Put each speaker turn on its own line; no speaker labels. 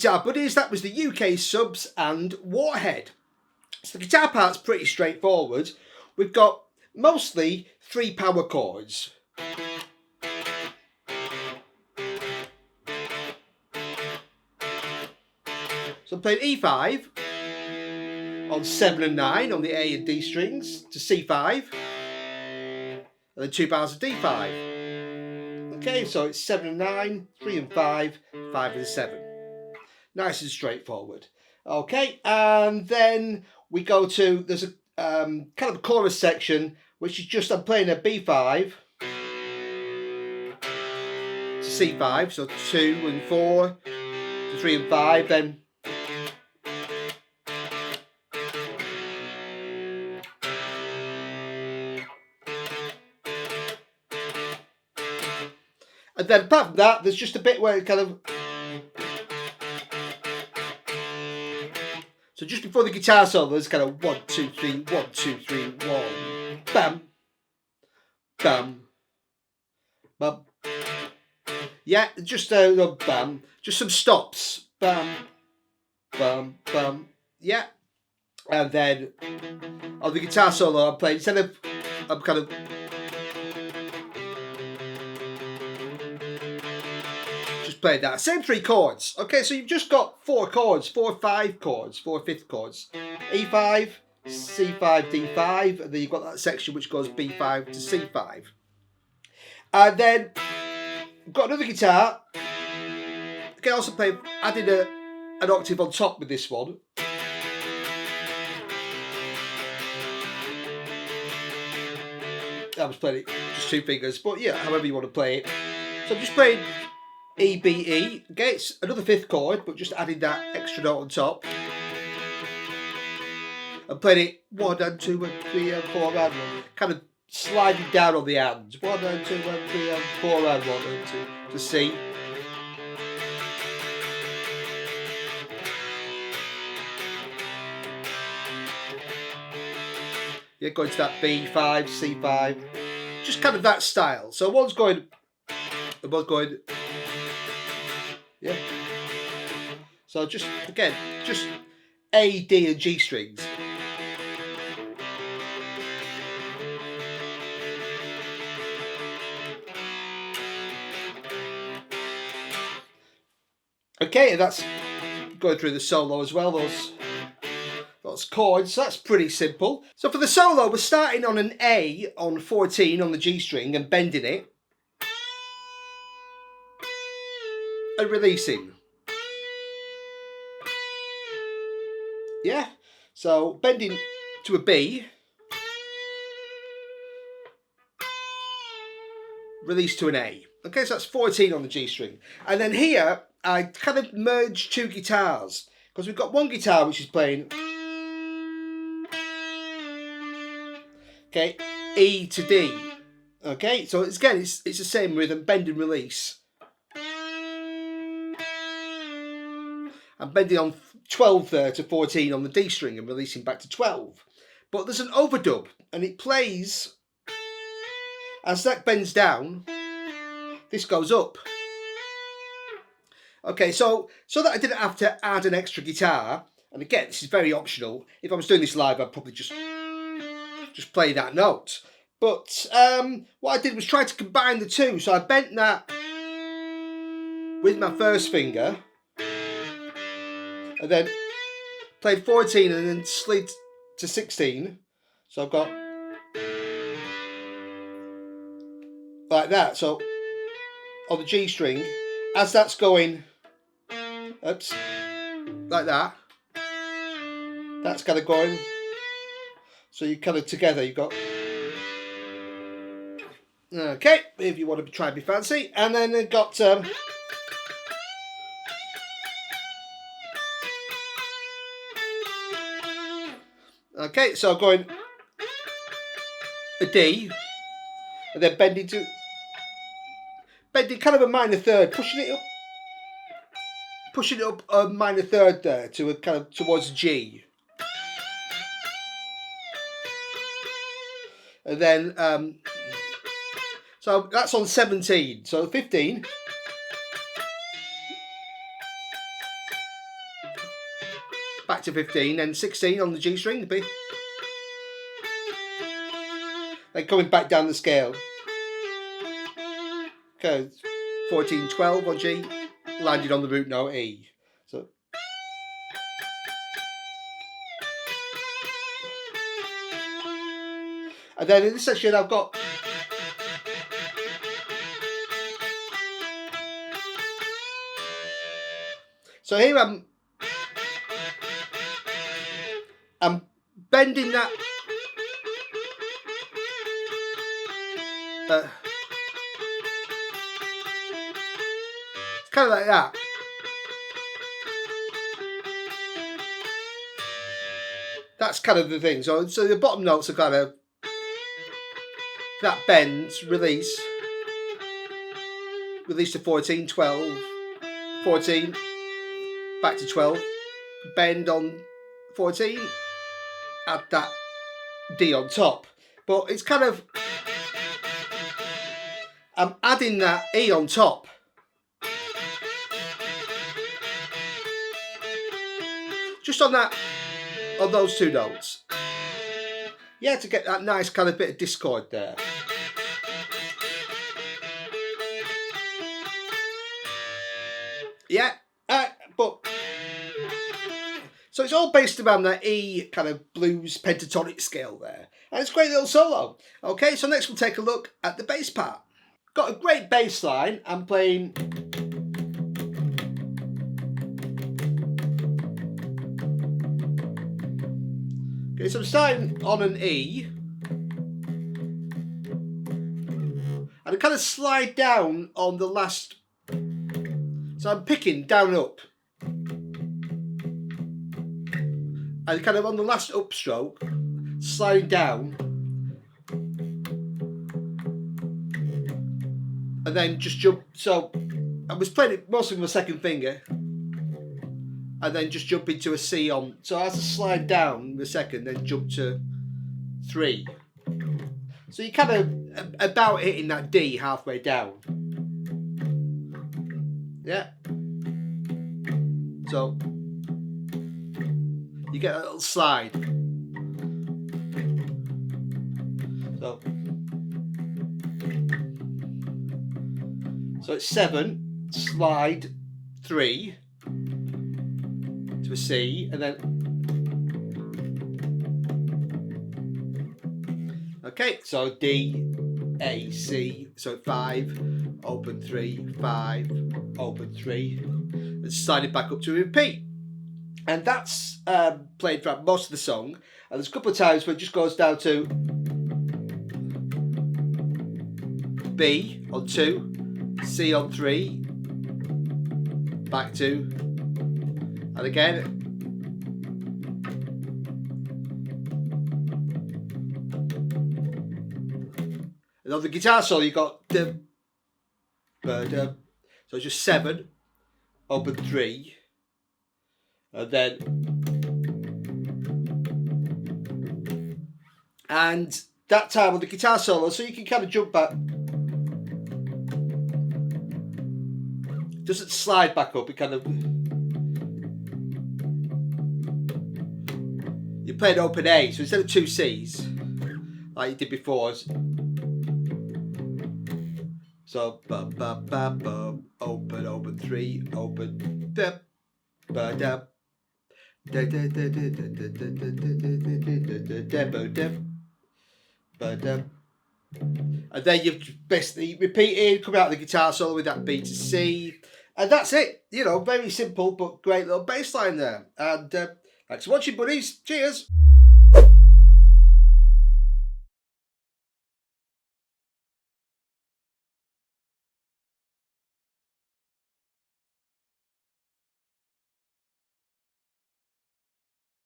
Guitar Buddies, that was the UK subs and Warhead. So the guitar part's pretty straightforward. We've got mostly 3 power chords. So I'm playing E5 on 7 and 9 on the A and D strings to C5, and then 2 bars of D5. Okay, so it's 7 and 9, 3 and 5, 5 and 7. Nice and straightforward. Okay, and then we go to, there's a kind of a chorus section, which is just, I'm playing a B5 to C5, so 2 and 4 to 3 and 5, then and then apart from that, there's just a bit where it kind of, so just before the guitar solo, there's kind of 1, 2, 3, 1, 2, 3, 1, bam, bam, bam. Yeah, just bam, just some stops, bam, bam, bam. Yeah, and then on the guitar solo, I'm playing instead of, I'm kind of. Played that same 3 chords. Okay, so you've just got 4 chords, 4 5 chords, 4 5th chords, E5, C5, D5, and then you've got that section which goes B5 to C5. And then we've got another guitar. You can also play, adding an octave on top with this one. I was playing it just 2 fingers, but yeah, however you want to play it. So I'm just playing E, B, E. Okay, it's another 5th chord, but just adding that extra note on top. And playing it 1 and 2 and 3 and 4 and 1. Kind of sliding down on the hands. 1 and 2 and 3 and 4 and 1 and 2 to C. Yeah, going to that B5, C5. Just kind of that style. So one's going, and one's going. Yeah. So just, again, just A, D and G strings. Okay, and that's going through the solo as well, those chords, so that's pretty simple. So for the solo, we're starting on an A on 14 on the G string and bending it. And releasing. Yeah, so bending to a B, release to an A. Okay, so that's 14 on the G string. And then here, I kind of merged 2 guitars, because we've got one guitar which is playing, okay, E to D. Okay, so it's the same rhythm, bend and release. I'm bending on 12 there to 14 on the D string and releasing back to 12. But there's an overdub, and it plays, as that bends down, this goes up. Okay, so that I didn't have to add an extra guitar, and again, this is very optional. If I was doing this live, I'd probably just play that note. But what I did was try to combine the 2. So I bent that with my first finger, and then played 14 and then slid to 16. So I've got like that. So on the G string, as that's going, oops, like that, that's kind of going. So you kind of together, you've got, okay, if you want to try and be fancy. And then they've got, okay, so I'm going a D, and then bending kind of a minor third, pushing it up a minor third there to a kind of towards G. And then, so that's on 17. So 15. back to 15, then 16 on the G string, the B. Then coming back down the scale. Okay, 14, 12 on G, landed on the root note E. So. And then in this section I've got so here I'm bending that it's kind of like that. That's kind of the thing. So the bottom notes are kind of that bends, release to 14, 12, 14, back to 12, bend on 14, add that D on top. But it's kind of, I'm adding that E on top. Just on those two notes. Yeah, to get that nice kind of bit of discord there. Yeah, but so it's all based around that E kind of blues pentatonic scale there, and it's a great little solo. Okay, so next we'll take a look at the bass part. Got a great bass line. I'm playing. Okay, so I'm starting on an E, and I kind of slide down on the last. So I'm picking down and up, and kind of on the last upstroke, sliding down, and then just jump. So I was playing it mostly with my second finger, and then just jump into a C on. So I have to slide down the second, then jump to 3. So you kind of about hitting that D halfway down. Yeah. So you get a little slide. So it's 7, slide 3 to a C, and then okay, so D, A, C, so 5, open 3, 5, open 3, and slide it back up to a repeat. And that's played throughout most of the song. And there's a couple of times where it just goes down to B on 2, C on 3, back 2, and again. And on the guitar solo, you got the, so it's just 7, open 3, and then, and that time on the guitar solo, so you can kind of jump back. Doesn't slide back up, it kind of, you play an open A, so instead of 2 C's, like you did before, so open 3, open da ba da da da da da da da da da, and then you've basically repeated, come out of the guitar solo with that B to C, and that's it. You know, very simple but great little bass line there. And thanks for watching, buddies. Cheers.